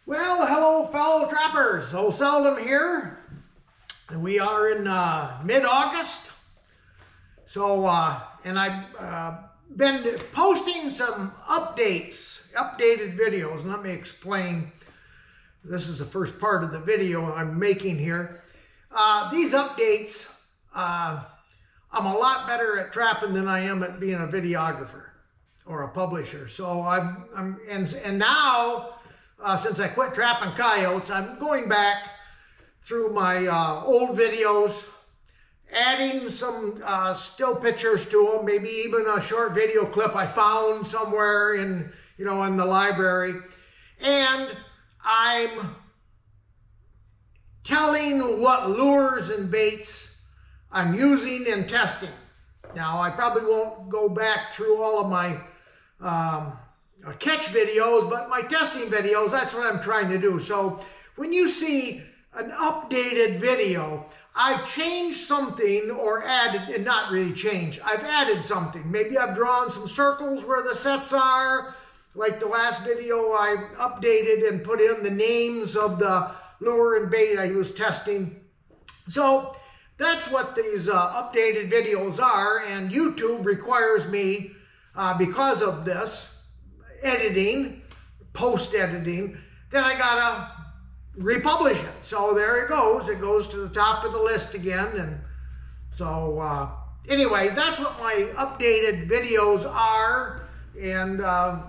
Well, hello fellow trappers, so seldom here, and we are in mid-August. So, and I've been posting some updated videos, and let me explain. This is the first part of the video I'm making here. These updates, I'm a lot better at trapping than I am at being a videographer or a publisher. So and now, since I quit trapping coyotes, I'm going back through my old videos, adding some still pictures to them, maybe even a short video clip I found somewhere in the library, and I'm telling what lures and baits I'm using and testing. Now, I probably won't go back through all of my catch videos, but my testing videos, that's what I'm trying to do. So when you see an updated video, I've changed something or added, and not really changed, I've added something. Maybe I've drawn some circles where the sets are. Like the last video, I updated and put in the names of the lure and bait I was testing. So that's what these updated videos are, and YouTube requires me, because of this editing, post-editing, that I gotta republish it. So there it goes to the top of the list again. And so anyway, that's what my updated videos are. And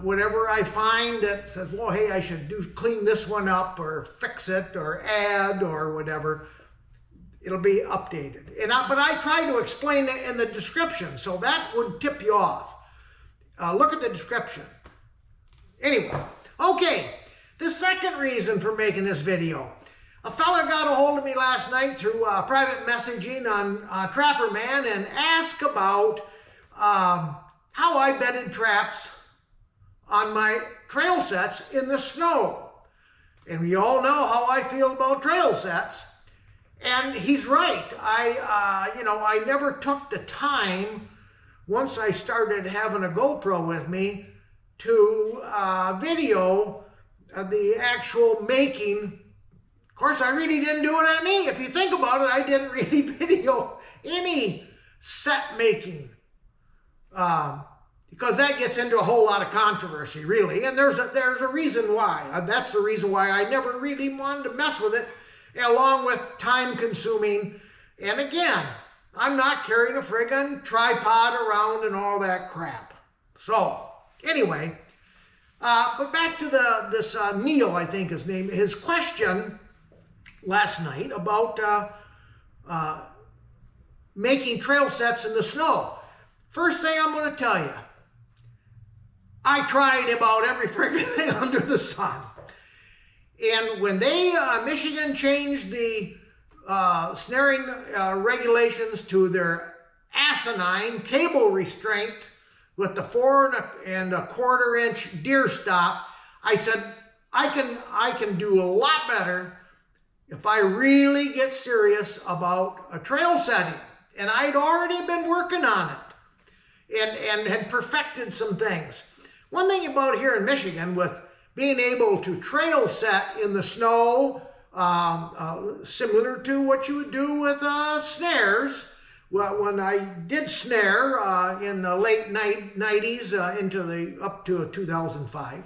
whatever I find that says, well, hey, I should clean this one up or fix it or add or whatever, it'll be updated. But I try to explain it in the description, so that would tip you off. Look at the description. Anyway, okay, the second reason for making this video. A fella got a hold of me last night through private messaging on Trapper Man and asked about how I bedded traps on my trail sets in the snow. And we all know how I feel about trail sets. And he's right. I never took the time, once I started having a GoPro with me, to video the actual making. Of course, I really didn't do it on me. If you think about it, I didn't really video any set making. Because that gets into a whole lot of controversy, really. And there's a reason why. That's the reason why I never really wanted to mess with it, along with time consuming. And again, I'm not carrying a friggin' tripod around and all that crap. So, anyway, but back to this Neil, I think his name, his question last night about making trail sets in the snow. First thing I'm going to tell you, I tried about every friggin' thing under the sun. And when Michigan changed the snaring regulations to their asinine cable restraint with the 4 1/4 inch deer stop, I said, I can do a lot better if I really get serious about a trail setting. And I'd already been working on it and had perfected some things. One thing about here in Michigan, with being able to trail set in the snow, similar to what you would do with snares. Well, when I did snare in the late 90s up to 2005,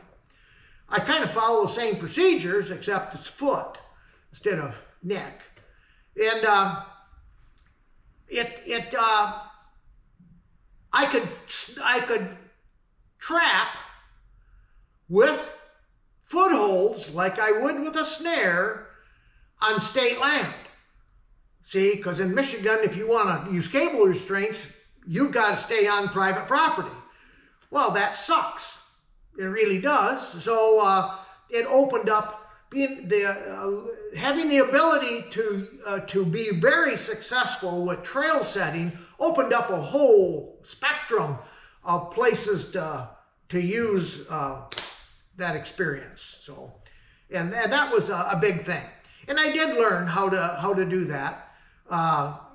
I kind of follow the same procedures, except it's foot instead of neck. And I could trap with footholds like I would with a snare on state land. See, because in Michigan, if you want to use cable restraints, you've got to stay on private property. Well, that sucks. It really does. So it opened up having the ability to be very successful with trail setting, opened up a whole spectrum of places to use that experience. So, and that was a big thing. And I did learn how to do that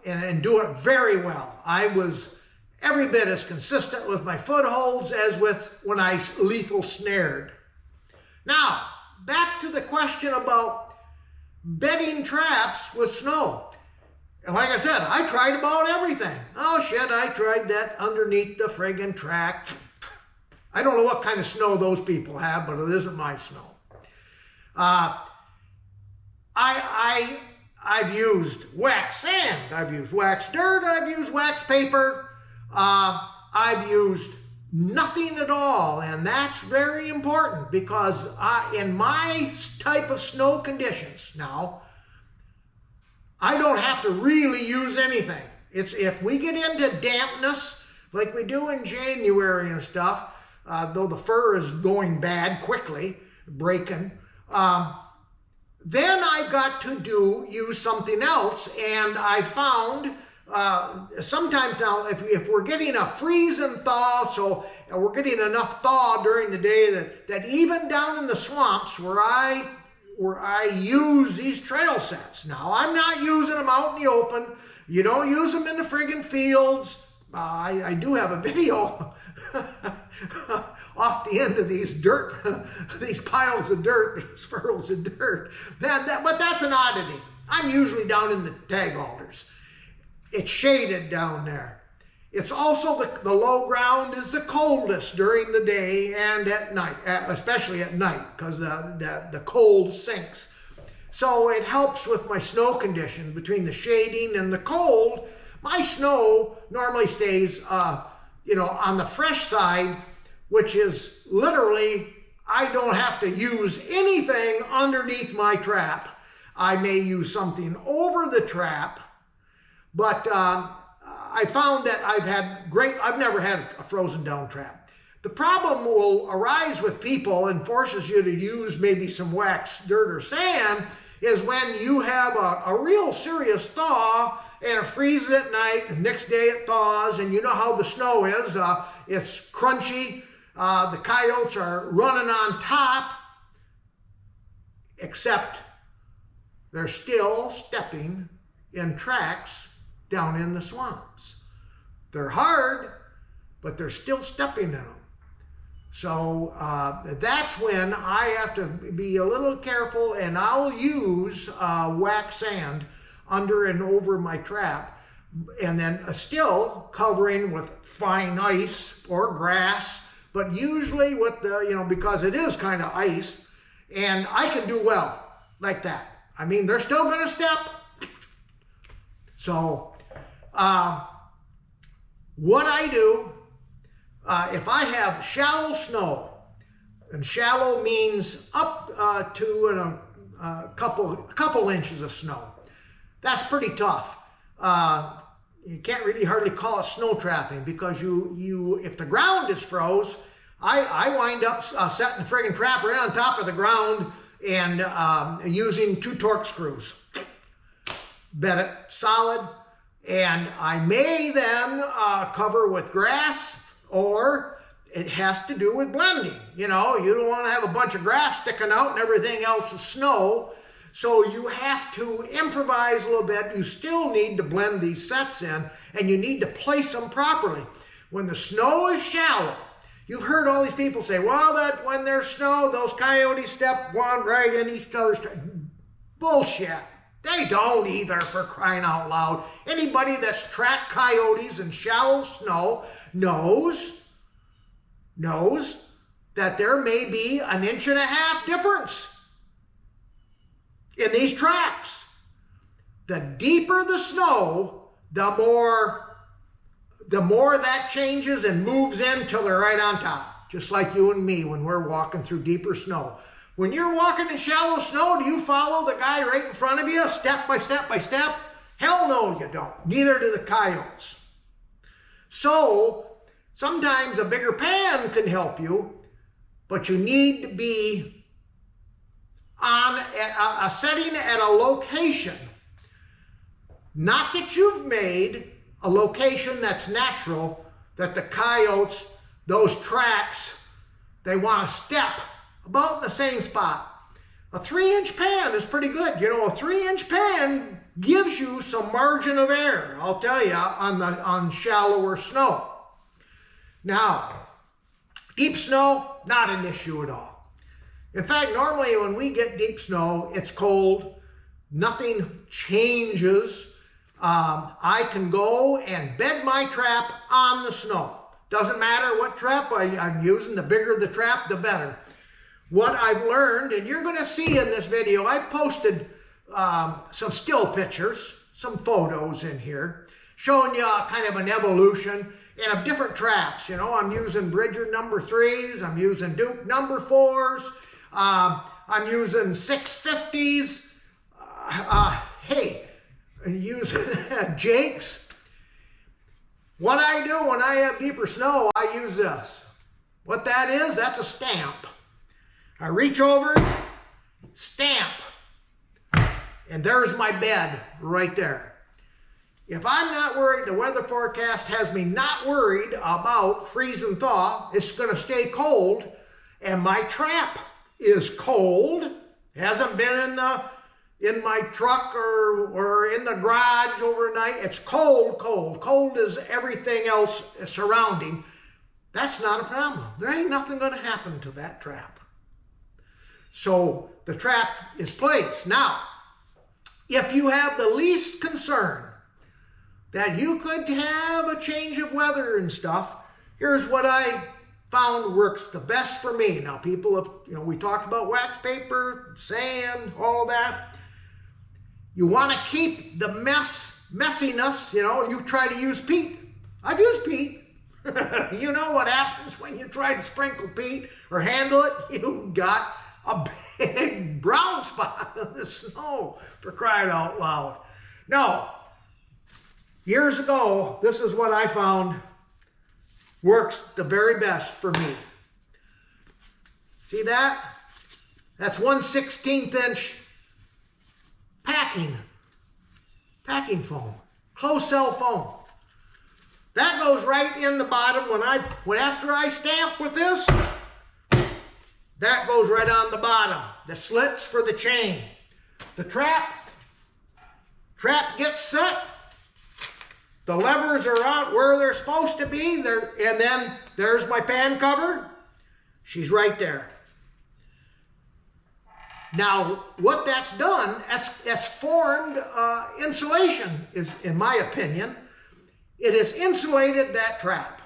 and do it very well. I was every bit as consistent with my footholds as with when I lethal snared. Now, back to the question about bedding traps with snow. And like I said, I tried about everything. Oh shit, I tried that underneath the friggin' track. I don't know what kind of snow those people have, but it isn't my snow. I've used wax sand, I've used wax dirt, I've used wax paper, I've used nothing at all, and that's very important because in my type of snow conditions now, I don't have to really use anything. It's if we get into dampness, like we do in January and stuff, though the fur is going bad quickly, breaking, then I got to use something else, and I found sometimes now if we're getting a freeze and thaw, so we're getting enough thaw during the day that even down in the swamps where I use these trail sets. Now, I'm not using them out in the open. You don't use them in the friggin' fields. I do have a video off the end of these these piles of dirt, these furrows of dirt. But that's an oddity. I'm usually down in the tag alders. It's shaded down there. It's also the low ground is the coldest during the day and at night, especially at night, because the cold sinks. So it helps with my snow condition between the shading and the cold. My snow normally stays, on the fresh side, which is literally, I don't have to use anything underneath my trap. I may use something over the trap, but I found that I've never had a frozen down trap. The problem will arise with people and forces you to use maybe some wax, dirt, or sand is when you have a real serious thaw and it freezes at night, and next day it thaws, and you know how the snow is. It's crunchy. The coyotes are running on top, except they're still stepping in tracks down in the swamps. They're hard, but they're still stepping in them. So that's when I have to be a little careful, and I'll use wax sand under and over my trap, and then still covering with fine ice or grass, but usually with because it is kind of ice, and I can do well like that. I mean, they're still going to step. So what I do, if I have shallow snow, and shallow means up to a couple inches of snow. That's pretty tough. You can't really hardly call it snow trapping because if the ground is froze, I wind up setting the friggin' trap right on top of the ground and using 2 torque screws. Bed it solid, and I may then cover with grass, or it has to do with blending. You don't want to have a bunch of grass sticking out and everything else is snow. So you have to improvise a little bit. You still need to blend these sets in, and you need to place them properly. When the snow is shallow, you've heard all these people say, well, that when there's snow, those coyotes step one right in each other's tracks. Bullshit. They don't either, for crying out loud. Anybody that's tracked coyotes in shallow snow knows that there may be 1.5 inches difference in these tracks. The deeper the snow, the more that changes and moves in till they're right on top. Just like you and me when we're walking through deeper snow. When you're walking in shallow snow, do you follow the guy right in front of you, step by step by step? Hell no, you don't. Neither do the coyotes. So sometimes a bigger pan can help you, but you need to be on a setting at a location. Not that you've made a location that's natural, that the coyotes, those tracks, they want to step about in the same spot. A 3-inch pan is pretty good. A 3-inch pan gives you some margin of error, I'll tell you, on shallower snow. Now, deep snow, not an issue at all. In fact, normally when we get deep snow, it's cold, nothing changes. I can go and bed my trap on the snow. Doesn't matter what trap I'm using, the bigger the trap, the better. What I've learned, and you're going to see in this video, I posted some still pictures, some photos in here, showing you kind of an evolution and of different traps. You know, I'm using Bridger number 3s, I'm using Duke number 4s, I'm using 650s, using Jakes. What I do when I have deeper snow, I use this. What that is, that's a stamp. I reach over, stamp, and there's my bed right there. If I'm not worried, the weather forecast has me not worried about freeze and thaw. It's going to stay cold, and my trap is cold. It hasn't been in my truck or in the garage overnight. It's cold, cold. Cold as everything else surrounding. That's not a problem. There ain't nothing going to happen to that trap. So the trap is placed. Now, if you have the least concern that you could have a change of weather and stuff, here's what I found works the best for me. Now, people have, we talked about wax paper, sand, all that. You want to keep the messiness, you try to use peat. I've used peat. You know what happens when you try to sprinkle peat or handle it? You got a big brown spot in the snow, for crying out loud. No, years ago, this is what I found works the very best for me. See that? That's 1/16 inch packing foam, closed cell foam. That goes right in the bottom after I stamp with this. That goes right on the bottom. The slits for the chain. The trap gets set. The levers are out where they're supposed to be. And then there's my pan cover. She's right there. Now, what that's done, that's formed insulation, is, in my opinion. It has insulated that trap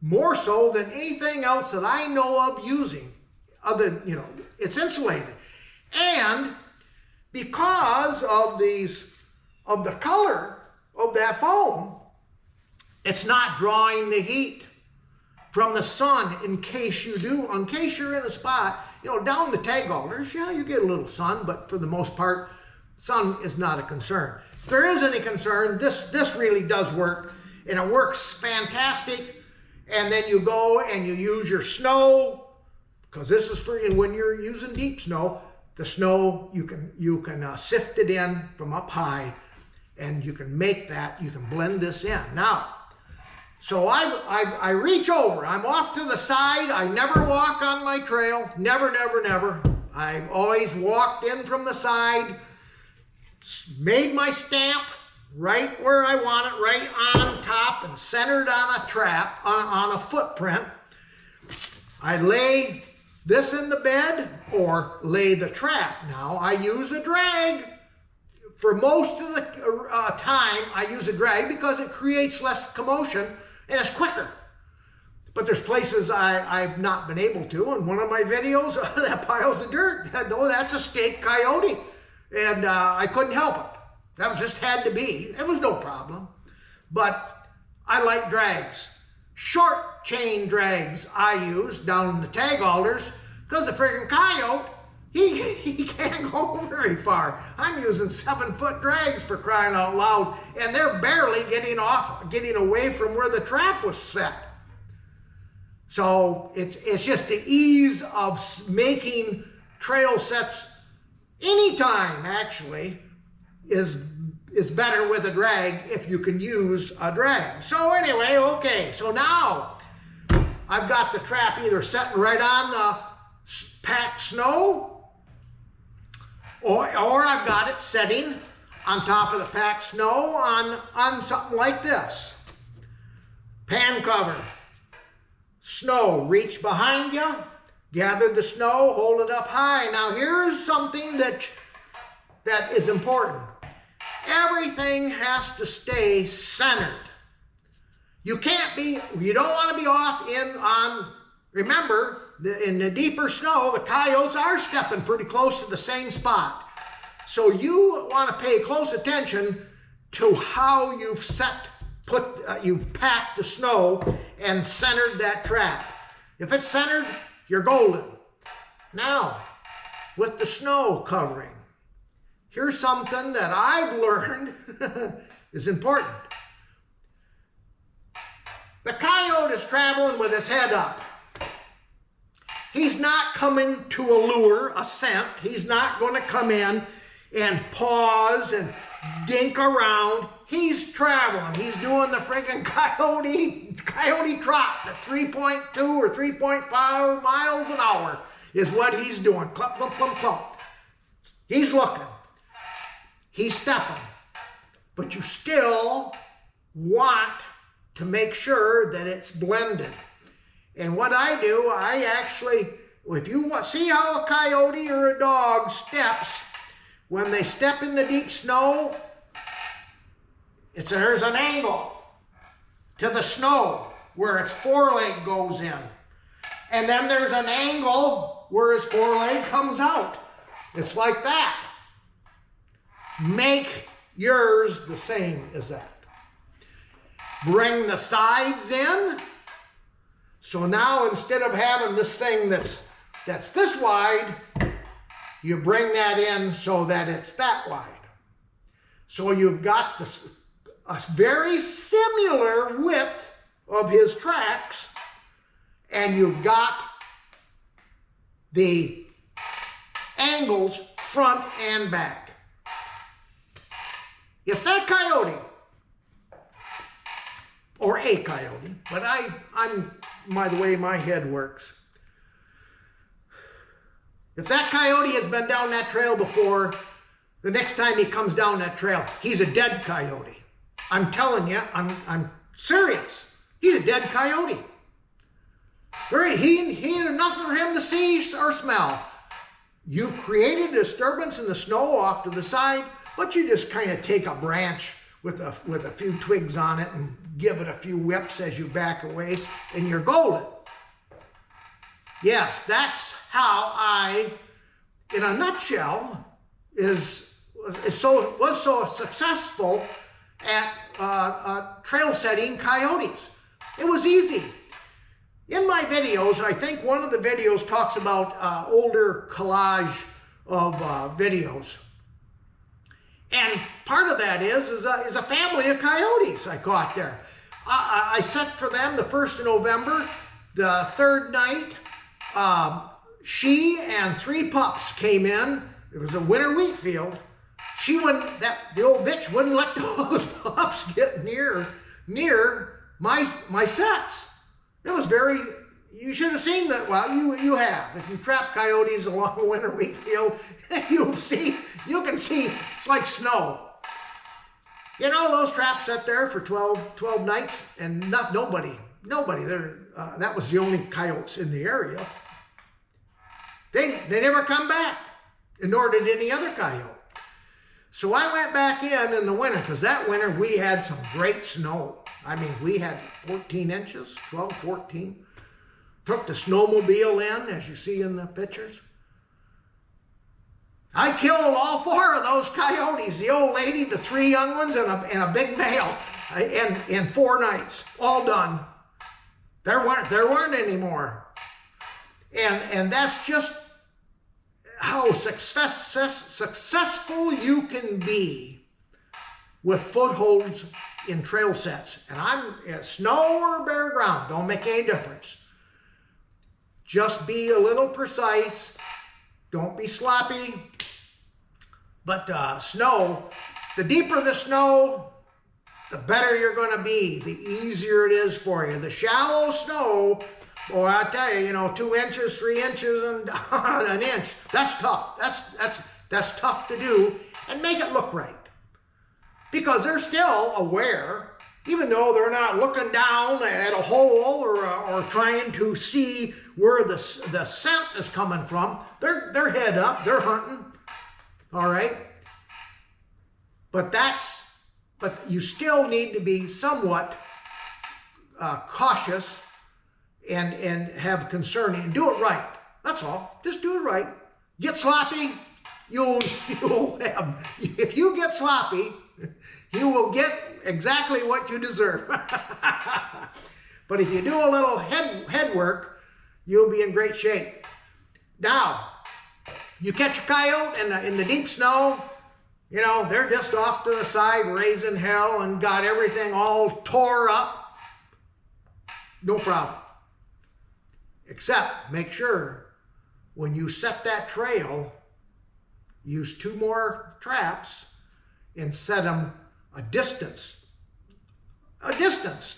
more so than anything else that I know of using. It's insulated. And because of the color of that foam, it's not drawing the heat from the sun in case you're in a spot, down the tag alders, you get a little sun, but for the most part, sun is not a concern. If there is any concern, this really does work, and it works fantastic. And then you go and you use your snow, because this is for when you're using deep snow. The snow, you can sift it in from up high, and you can blend this in. Now, so I reach over. I'm off to the side. I never walk on my trail. Never, never, never. I've always walked in from the side, made my stamp right where I want it, right on top and centered on a trap, on a footprint. I lay this in the bed or lay the trap. Now, I use a drag. For most of the time, I use a drag because it creates less commotion and it's quicker. But there's places I've not been able to. In one of my videos, that piles of dirt, that's a staked coyote. And I couldn't help it. That just had to be. It was no problem. But I like drags. Short chain drags I use down in the tag alders because the friggin' coyote, he can't go very far. I'm using 7-foot drags, for crying out loud, and they're barely getting away from where the trap was set. So it's just the ease of making trail sets anytime, actually, is better with a drag if you can use a drag. So anyway, okay, so now I've got the trap either setting right on the packed snow, or I've got it setting on top of the packed snow on something like this. Pan cover, snow, reach behind you. Gather the snow, hold it up high. Now here's something that is important. Everything has to stay centered. You don't want to be off remember, in the deeper snow, the coyotes are stepping pretty close to the same spot. So you want to pay close attention to how you've packed the snow and centered that trap. If it's centered, you're golden. Now, with the snow covering, here's something that I've learned is important. The coyote is traveling with his head up. He's not coming to a lure, a scent. He's not going to come in and pause and dink around. He's traveling. He's doing the friggin' coyote trot at 3.2 or 3.5 miles an hour is what he's doing. Clump, clump, clump, clump. He's looking. He's stepping. But you still want to make sure that it's blended. And what I do, if you see how a coyote or a dog steps, when they step in the deep snow, there's an angle to the snow where its foreleg goes in. And then there's an angle where his foreleg comes out. It's like that. Make yours the same as that. Bring the sides in. So now instead of having this thing that's this wide, you bring that in so that it's that wide. So you've got a very similar width of his tracks, and you've got the angles front and back. If that coyote, or a coyote, but I'm by the way my head works. If that coyote has been down that trail before, the next time he comes down that trail, he's a dead coyote. I'm telling you, I'm serious. He's a dead coyote. There's nothing for him to see or smell. You've created a disturbance in the snow off to the side, but you just kind of take a branch with a few twigs on it and give it a few whips as you back away, and you're golden. Yes, that's how I, in a nutshell, was so successful at trail setting coyotes. It was easy. In my videos, I think one of the videos talks about older collage of videos. And part of that is a family of coyotes I caught there. I set for them the 1st of November. The third night, she and 3 pups came in. It was a winter wheat field. The old bitch wouldn't let those pups get near my sets. It was you should have seen that. Well, you have. If you trap coyotes along a winter wheat field, you can see it's like snow. You know, those traps sat there for 12 nights, and nobody there. That was the only coyotes in the area. They never come back, and nor did any other coyote. So I went back in the winter, because that winter we had some great snow. I mean, we had 14 inches, 12, 14. Took the snowmobile in, as you see in the pictures. I killed all 4 of those coyotes, the old lady, the 3 young ones, and a big male, in 4 nights, all done. There weren't any more. And that's just how successful you can be with footholds in trail sets. And snow or bare ground, don't make any difference. Just be a little precise. Don't be sloppy. But snow, the deeper the snow, the better you're going to be. The easier it is for you. The shallow snow, boy, I tell you, 2 inches, 3 inches, and an inch. That's tough. That's tough to do, and make it look right. Because they're still aware even though they're not looking down at a hole or trying to see where the scent is coming from. They're head up, they're hunting, all right? But you still need to be somewhat cautious and have concern and do it right. That's all. Just do it right. Get sloppy, you'll have, if you get sloppy, you will get exactly what you deserve. But if you do a little head work, you'll be in great shape. Now, you catch a coyote in the deep snow, you know, they're just off to the side raising hell and got everything all tore up. No problem. Except make sure when you set that trail, use 2 more traps and set them a distance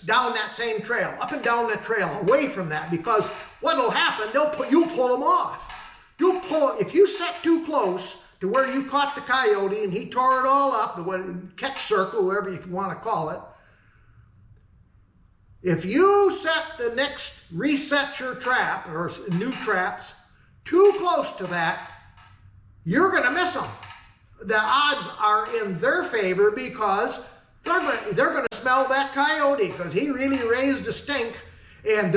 down that same trail, up and down that trail, away from that, because what'll happen, you'll pull them off. If you set too close to where you caught the coyote and he tore it all up, the catch circle, whatever you want to call it, if you reset your trap or new traps too close to that, you're going to miss them. The odds are in their favor because they're going to smell that coyote because he really raised a stink, and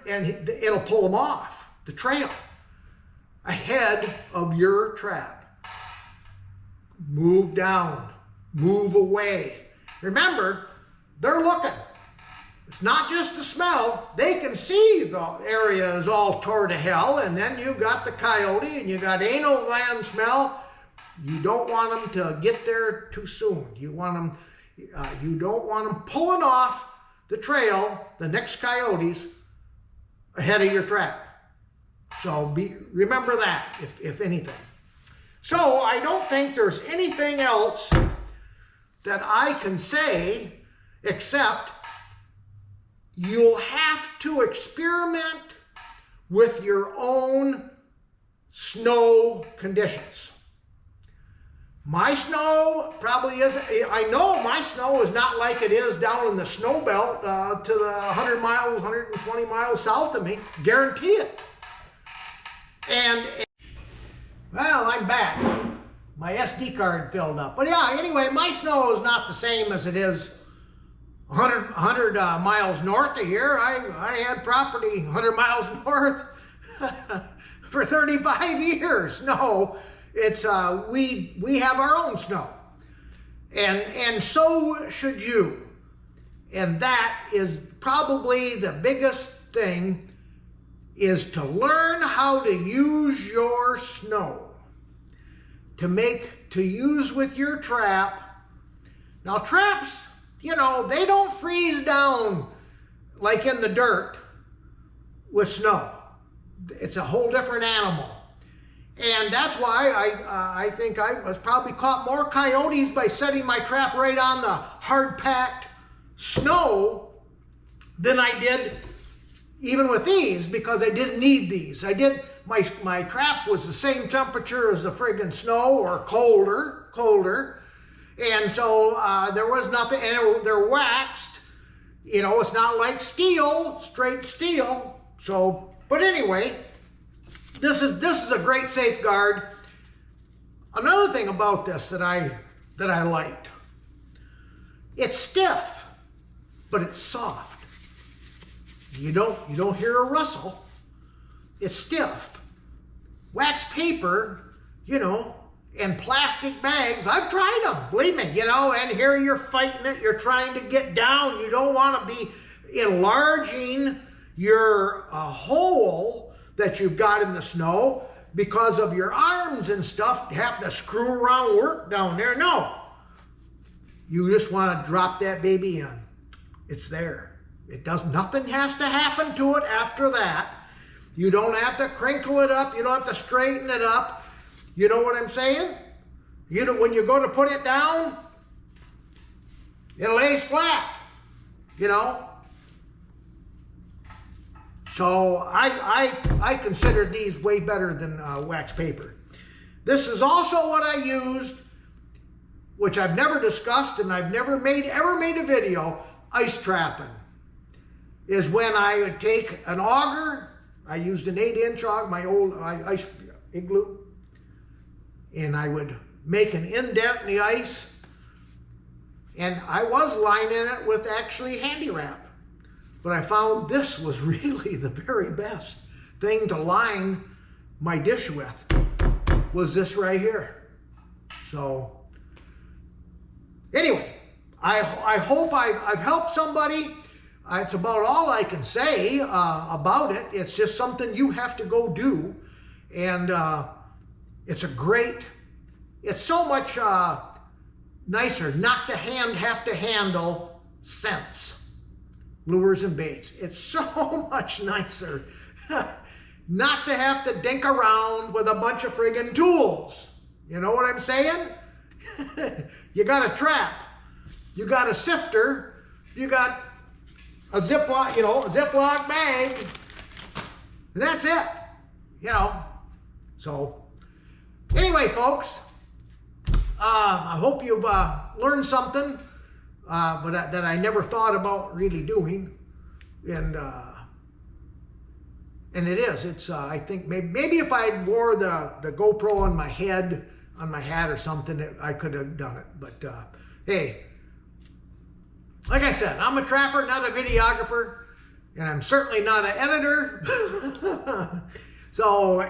it'll pull them off the trail ahead of your trap. Move down, move away. Remember, they're looking. It's not just the smell. They can see the area is all tore to hell, and then you got the coyote and you got anal gland smell. You don't want them to get there too soon. You don't want them pulling off the trail, the next coyotes, ahead of your trap. So remember that, if anything. So I don't think there's anything else that I can say except you'll have to experiment with your own snow conditions. My snow probably isn't, I know my snow is not like it is down in the snow belt to the 100 miles, 120 miles south of me. Guarantee it. And well, I'm back. My SD card filled up. But yeah, anyway, my snow is not the same as it is 100 miles north of here. I had property 100 miles north for 35 years. No, it's we have our own snow, and so should you. And that is probably the biggest thing, is to learn how to use your snow to use with your trap. Now traps, you know, they don't freeze down like in the dirt with snow. It's a whole different animal. And that's why I think I was probably caught more coyotes by setting my trap right on the hard-packed snow than I did even with these, because I didn't need these. My trap was the same temperature as the friggin' snow, or colder. And so there was nothing, and they're waxed. You know, it's not like steel, straight steel. So, but anyway, this is a great safeguard. Another thing about this that I liked, it's stiff, but it's soft. You don't hear a rustle. It's stiff. Wax paper, you know, and plastic bags, I've tried them, believe me, you know, and here you're fighting it, you're trying to get down, you don't want to be enlarging your hole that you've got in the snow because of your arms and stuff, having to screw around work down there. No, you just want to drop that baby in. It's there. Nothing has to happen to it after that. You don't have to crinkle it up, you don't have to straighten it up. You know what I'm saying? When you go to put it down, it lays flat, you know. So I consider these way better than wax paper. This is also what I used, which I've never discussed and I've never ever made a video, ice trapping is when I would take an auger. I used an 8-inch auger, my old ice igloo, and I would make an indent in the ice, and I was lining it with actually handy wrap, but I found this was really the very best thing to line my dish with, was this right here. So anyway, I hope I've helped somebody. It's about all I can say about it. It's just something you have to go do. And it's so much nicer not to have to handle scents, lures and baits. It's so much nicer not to have to dink around with a bunch of friggin' tools. You know what I'm saying? You got a trap, you got a sifter, you got a Ziploc bag, and that's it, So anyway, folks, I hope you've learned something but that I never thought about really doing, and it is. It's I think maybe if I wore the GoPro on my head, on my hat or something, I could have done it. But hey, like I said, I'm a trapper, not a videographer, and I'm certainly not an editor. So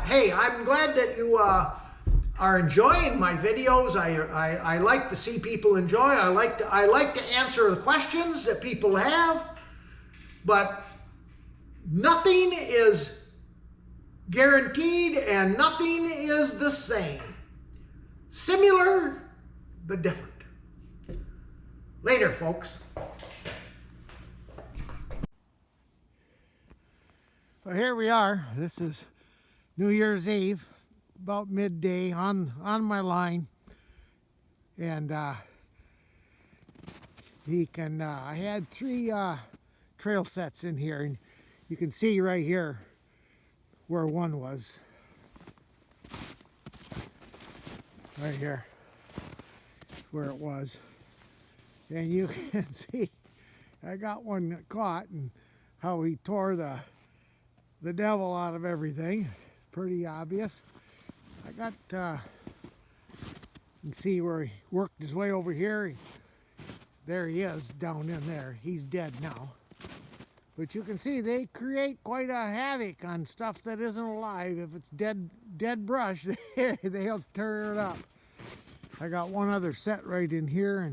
hey, I'm glad that you are enjoying my videos. I like to see people enjoy. I like to answer the questions that people have, but nothing is guaranteed and nothing is the same. Similar, but different. Later, folks. Well, here we are. This is New Year's Eve, about midday on my line, and I had 3 trail sets in here, and you can see right here where one was. Right here, where it was. And you can see I got one caught, and how he tore the devil out of everything. It's pretty obvious. I got, you can see where he worked his way over here. There he is down in there. He's dead now. But you can see they create quite a havoc on stuff that isn't alive. If it's dead brush, they'll tear it up. I got one other set right in here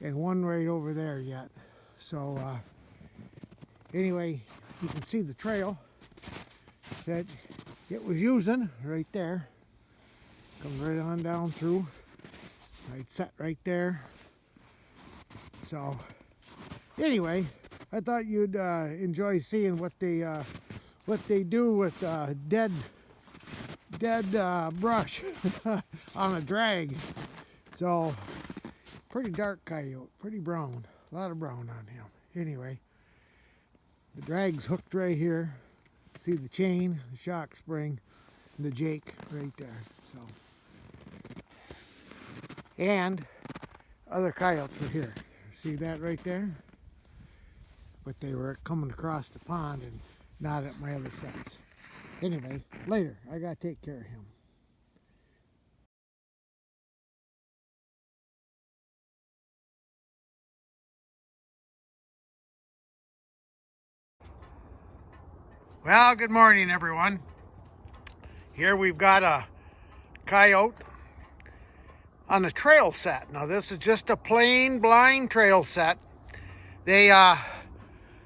and one right over there yet. So anyway, you can see the trail that it was using right there. Comes right on down through. Right set right there. So anyway, I thought you'd enjoy seeing what they do with dead brush on a drag. So pretty dark coyote, pretty brown, a lot of brown on him. Anyway, the drag's hooked right here. See the chain, the shock spring, and the jake right there. So, and other coyotes were here. See that right there? But they were coming across the pond and not at my other sets. Anyway, later, I gotta take care of him. Well, good morning, everyone. Here we've got a coyote on a trail set. Now, this is just a plain blind trail set. They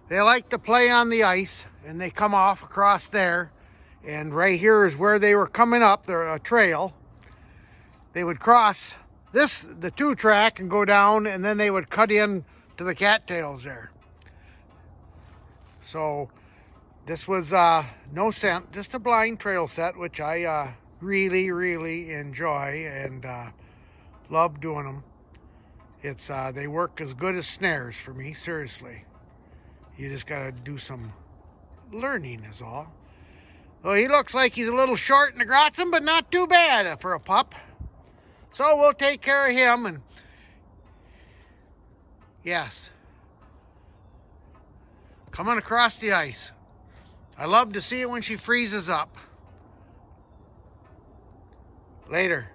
like to play on the ice, and they come off across there. And right here is where they were coming up. They're a trail. They would cross the 2-track and go down, and then they would cut in to the cattails there. So this was no scent, just a blind trail set, which I really, really enjoy and love doing them. It's they work as good as snares for me, seriously. You just gotta do some learning is all. Well, he looks like he's a little short in the grotzen, but not too bad for a pup. So we'll take care of him. And yes, coming across the ice. I love to see it when she freezes up. Later.